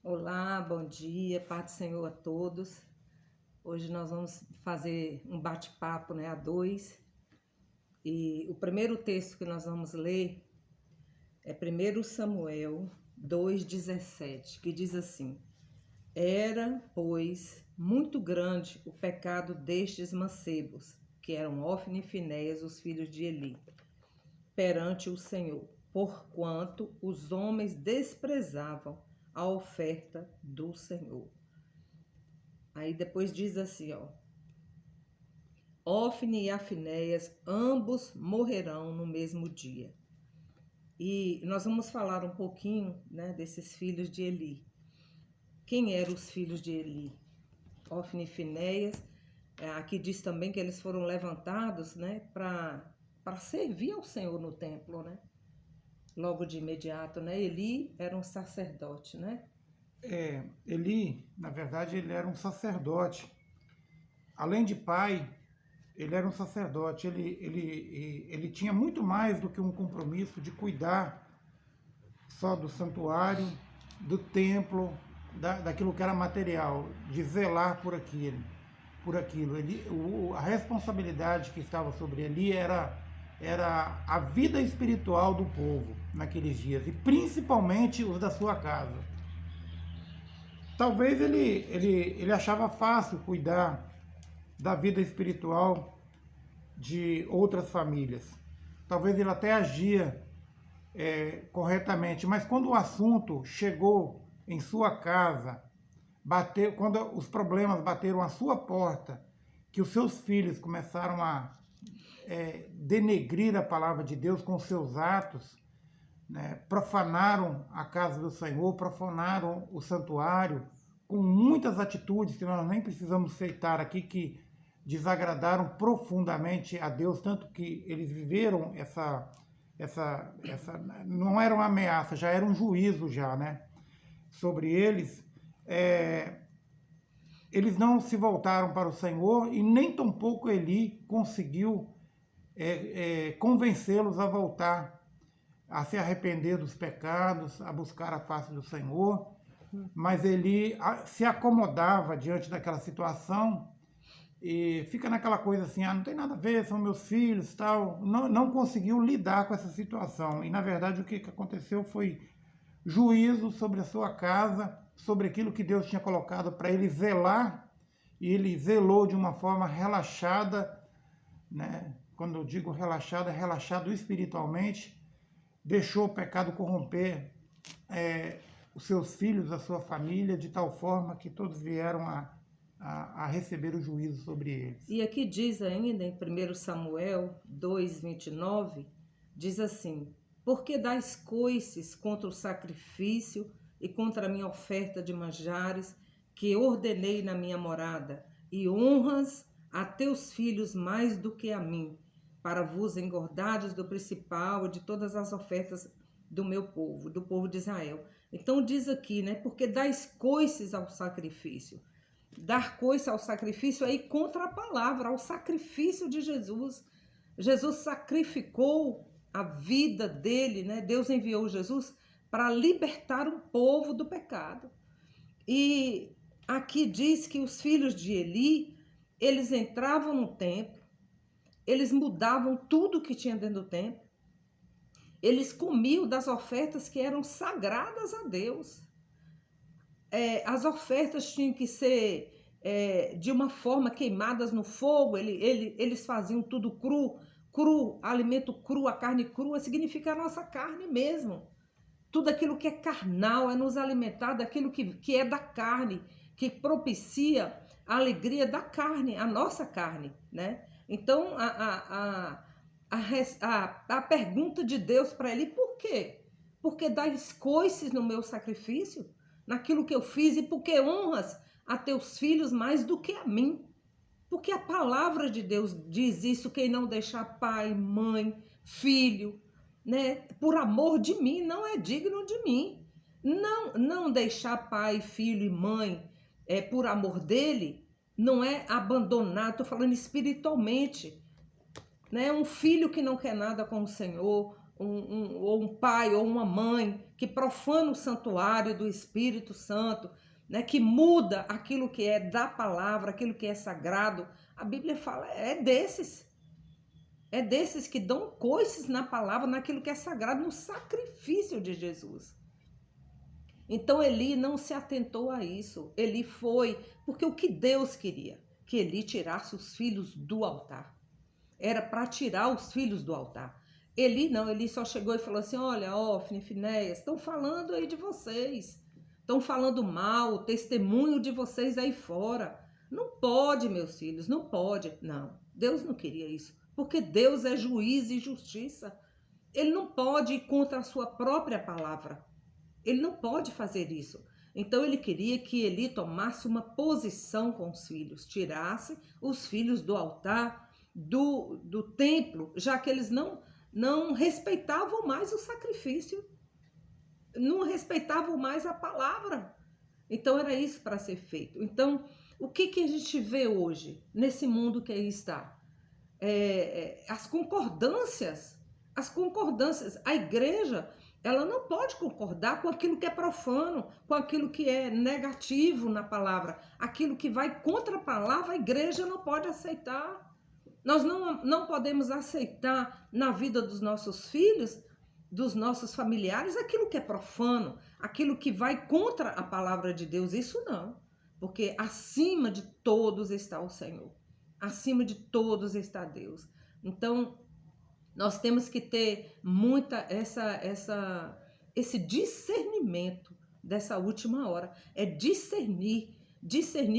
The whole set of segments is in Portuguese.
Olá, bom dia, paz do Senhor a todos. Hoje nós vamos fazer um bate-papo, a dois. E o primeiro texto que nós vamos ler é 1 Samuel 2,17, que diz assim: Era, pois, muito grande o pecado destes mancebos, que eram Ofni e Finéias, os filhos de Eli, perante o Senhor, porquanto os homens desprezavam a oferta do Senhor. Aí depois diz assim, Ofni e Finéias, ambos morrerão no mesmo dia. E nós vamos falar um pouquinho, desses filhos de Eli. Quem eram os filhos de Eli? Ofni e Finéias. Aqui diz também que eles foram levantados, para servir ao Senhor no templo, Logo de imediato, Eli era um sacerdote, Eli, na verdade, ele era um sacerdote. Além de pai, ele era um sacerdote. Ele tinha muito mais do que um compromisso de cuidar só do santuário, do templo, daquilo que era material, de zelar por aquilo. A responsabilidade que estava sobre ele era a vida espiritual do povo naqueles dias, e principalmente os da sua casa. Talvez ele achava fácil cuidar da vida espiritual de outras famílias. Talvez ele até agia corretamente, mas quando o assunto chegou em sua casa, quando os problemas bateram à sua porta, que os seus filhos começaram a denegrir a palavra de Deus com seus atos, profanaram a casa do Senhor, profanaram o santuário, com muitas atitudes que nós nem precisamos citar aqui, que desagradaram profundamente a Deus, tanto que eles viveram não era uma ameaça, já era um juízo sobre eles. Eles não se voltaram para o Senhor, e nem tampouco Eli conseguiu convencê-los a voltar, a se arrepender dos pecados, a buscar a face do Senhor. Mas ele se acomodava diante daquela situação e fica naquela coisa assim, não tem nada a ver, são meus filhos, tal. Não conseguiu lidar com essa situação. E na verdade o que aconteceu foi juízo sobre a sua casa, sobre aquilo que Deus tinha colocado para ele zelar, e ele zelou de uma forma relaxada, Quando eu digo relaxada, relachado espiritualmente, deixou o pecado corromper os seus filhos, a sua família, de tal forma que todos vieram a receber o juízo sobre eles. E aqui diz ainda em 1 Samuel 2,29, diz assim: Porque dás coices contra o sacrifício e contra a minha oferta de manjares, que ordenei na minha morada, e honras a teus filhos mais do que a mim, para vos engordardes do principal e de todas as ofertas do meu povo, do povo de Israel. Então diz aqui, porque dás coices ao sacrifício. Dar coice ao sacrifício aí contra a palavra, ao sacrifício de Jesus. Jesus sacrificou a vida dele, Deus enviou Jesus para libertar o povo do pecado. E aqui diz que os filhos de Eli, eles entravam no templo, eles mudavam tudo que tinha dentro do templo, eles comiam das ofertas que eram sagradas a Deus. As ofertas tinham que ser de uma forma queimadas no fogo. Eles faziam tudo cru, alimento cru, a carne crua significa a nossa carne mesmo. Tudo aquilo que é carnal é nos alimentar daquilo que é da carne, que propicia a alegria da carne, a nossa carne, Então, a pergunta de Deus para ele: por quê? Porque dás coices no meu sacrifício, naquilo que eu fiz, e porque honras a teus filhos mais do que a mim. Porque a palavra de Deus diz isso: quem não deixar pai, mãe, filho, por amor de mim, não é digno de mim. Não deixar pai, filho e mãe por amor dele, não é abandonar, estou falando espiritualmente. Um filho que não quer nada com o Senhor, ou um pai ou uma mãe que profana o santuário do Espírito Santo, né, que muda aquilo que é da palavra, aquilo que é sagrado, a Bíblia fala, é desses que dão coices na palavra, naquilo que é sagrado, no sacrifício de Jesus. Então Eli não se atentou a isso, Eli foi, porque o que Deus queria? Que Eli tirasse os filhos do altar. Era para tirar os filhos do altar. Eli não, Eli só chegou e falou assim, olha, Ofni, Finéias, estão falando aí de vocês, estão falando mal, o testemunho de vocês aí fora. Não pode, meus filhos, não pode. Não, Deus não queria isso, porque Deus é juiz e justiça. Ele não pode ir contra a sua própria palavra. Ele não pode fazer isso. Então ele queria que Eli tomasse uma posição com os filhos, tirasse os filhos do altar, do templo, já que eles não respeitavam mais o sacrifício, não respeitavam mais a palavra. Então era isso para ser feito. Então, o que a gente vê hoje, nesse mundo que aí está? As concordâncias. A igreja, ela não pode concordar com aquilo que é profano, com aquilo que é negativo na palavra. Aquilo que vai contra a palavra, a igreja não pode aceitar. Nós não podemos aceitar na vida dos nossos filhos, dos nossos familiares, aquilo que é profano, aquilo que vai contra a palavra de Deus. Isso não, porque acima de todos está o Senhor, acima de todos está Deus. Então, nós temos que ter esse discernimento dessa última hora, é discernir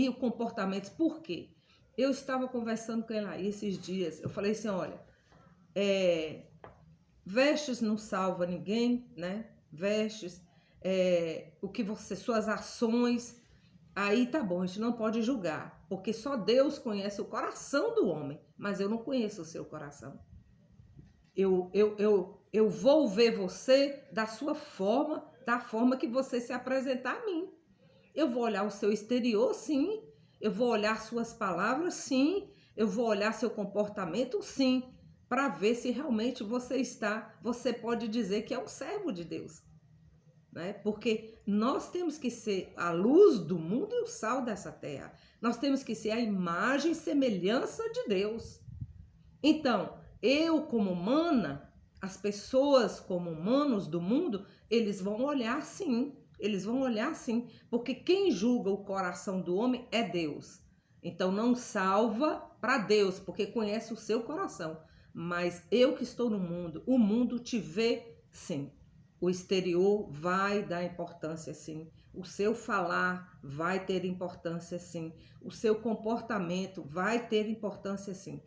o comportamento. Por quê? Eu estava conversando com ela esses dias, eu falei assim, olha, vestes não salva ninguém, né? Vestes, suas ações, aí tá bom, a gente não pode julgar, porque só Deus conhece o coração do homem, mas eu não conheço o seu coração. Eu vou ver você da sua forma, da forma que você se apresentar a mim. Eu vou olhar o seu exterior, sim. Eu vou olhar suas palavras, sim. Eu vou olhar seu comportamento, sim. Para ver se realmente você pode dizer que é um servo de Deus. Né? Porque nós temos que ser a luz do mundo e o sal dessa terra. Nós temos que ser a imagem e semelhança de Deus. Então, eu como humana, as pessoas como humanos do mundo, eles vão olhar sim. Eles vão olhar sim, porque quem julga o coração do homem é Deus. Então não salva para Deus, porque conhece o seu coração. Mas eu que estou no mundo, o mundo te vê sim. O exterior vai dar importância sim. O seu falar vai ter importância sim. O seu comportamento vai ter importância sim.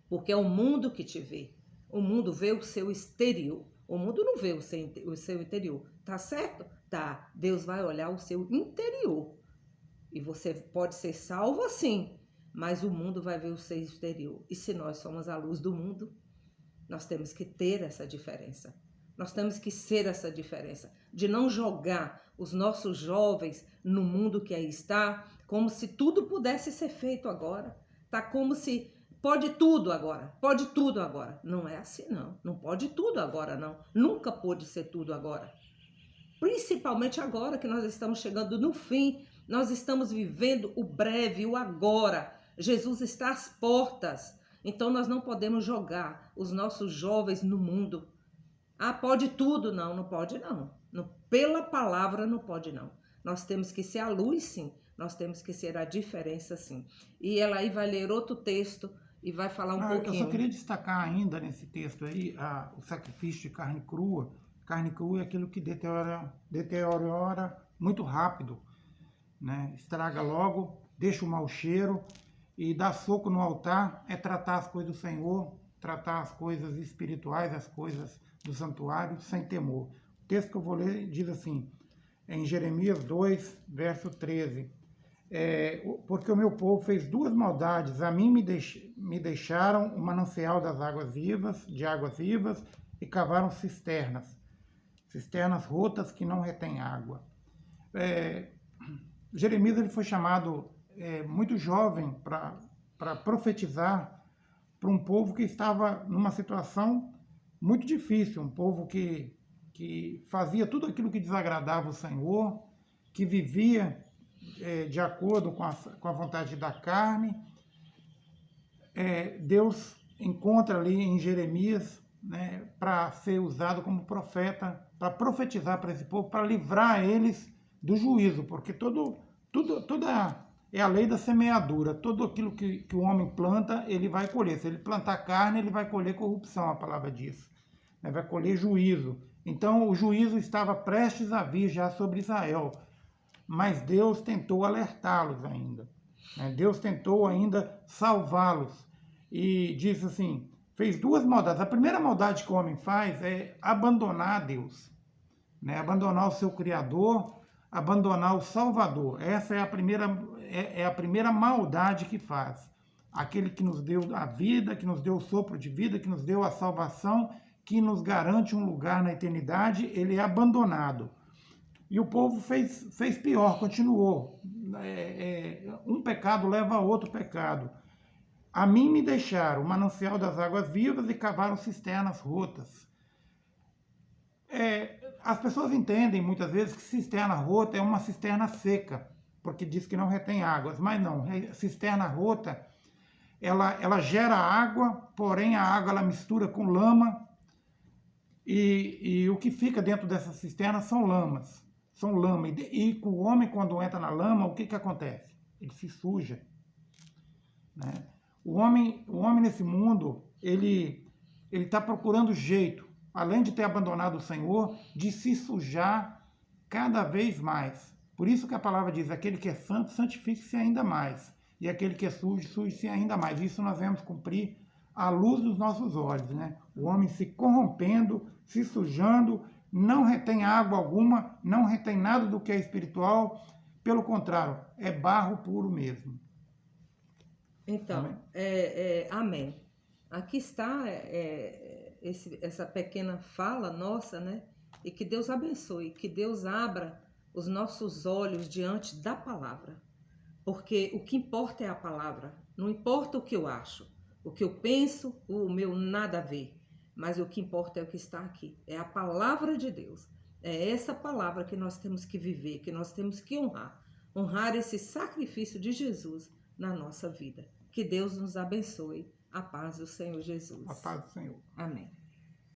Porque é o mundo que te vê. O mundo vê o seu exterior. O mundo não vê o seu interior. Tá certo? Tá. Deus vai olhar o seu interior. E você pode ser salvo assim, mas o mundo vai ver o seu exterior. E se nós somos a luz do mundo, nós temos que ter essa diferença. Nós temos que ser essa diferença. De não jogar os nossos jovens no mundo que aí está, como se tudo pudesse ser feito agora. Tá como se pode tudo agora, pode tudo agora. Não é assim não, não pode tudo agora não. Nunca pôde ser tudo agora. Principalmente agora que nós estamos chegando no fim, nós estamos vivendo o breve, o agora. Jesus está às portas, então nós não podemos jogar os nossos jovens no mundo. Ah, pode tudo? Não, não pode não. Pela palavra não pode não. Nós temos que ser a luz sim, nós temos que ser a diferença sim. E ela aí vai ler outro texto e vai falar um pouquinho. Eu só queria destacar ainda nesse texto aí o sacrifício de carne crua. Carne crua é aquilo que deteriora muito rápido, né? Estraga logo, deixa o mau cheiro, e dar soco no altar é tratar as coisas do Senhor, tratar as coisas espirituais, as coisas do santuário, sem temor. O texto que eu vou ler diz assim, em Jeremias 2, verso 13, porque o meu povo fez duas maldades, a mim me deixaram o manancial das águas vivas, de águas vivas, e cavaram cisternas rotas que não retêm água. Jeremias ele foi chamado muito jovem para profetizar para um povo que estava numa situação muito difícil, um povo que fazia tudo aquilo que desagradava o Senhor, que vivia de acordo com a vontade da carne. Deus encontra ali em Jeremias, né, para ser usado como profeta, para profetizar para esse povo, para livrar eles do juízo, porque toda é a lei da semeadura. Tudo aquilo que o homem planta, ele vai colher. Se ele plantar carne, ele vai colher corrupção, a palavra diz. Vai colher juízo. Então, o juízo estava prestes a vir já sobre Israel, mas Deus tentou alertá-los ainda. Deus tentou ainda salvá-los. E disse assim, fez duas maldades. A primeira maldade que o homem faz é abandonar Deus, né? Abandonar o seu Criador, abandonar o Salvador. Essa é a primeira maldade que faz. Aquele que nos deu a vida, que nos deu o sopro de vida, que nos deu a salvação, que nos garante um lugar na eternidade, ele é abandonado. E o povo fez pior, continuou. Um pecado leva a outro pecado. A mim me deixaram o manancial das águas vivas e cavaram cisternas rotas. As pessoas entendem muitas vezes que cisterna rota é uma cisterna seca, porque diz que não retém águas, mas não. Cisterna rota, ela gera água, porém a água ela mistura com lama, e o que fica dentro dessa cisterna são lamas. São lama. E o homem, quando entra na lama, o que acontece? Ele se suja, né? O homem nesse mundo, ele está procurando jeito, além de ter abandonado o Senhor, de se sujar cada vez mais. Por isso que a palavra diz, aquele que é santo, santifique-se ainda mais. E aquele que é sujo, suje-se ainda mais. Isso nós vamos cumprir à luz dos nossos olhos, né? O homem se corrompendo, se sujando, não retém água alguma, não retém nada do que é espiritual. Pelo contrário, é barro puro mesmo. Então, amém. Aqui está essa pequena fala nossa, né? E que Deus abençoe, que Deus abra os nossos olhos diante da palavra. Porque o que importa é a palavra. Não importa o que eu acho, o que eu penso, o meu nada a ver. Mas o que importa é o que está aqui. É a palavra de Deus. É essa palavra que nós temos que viver, que nós temos que honrar. Honrar esse sacrifício de Jesus na nossa vida. Que Deus nos abençoe. A paz do Senhor Jesus. A paz do Senhor. Amém.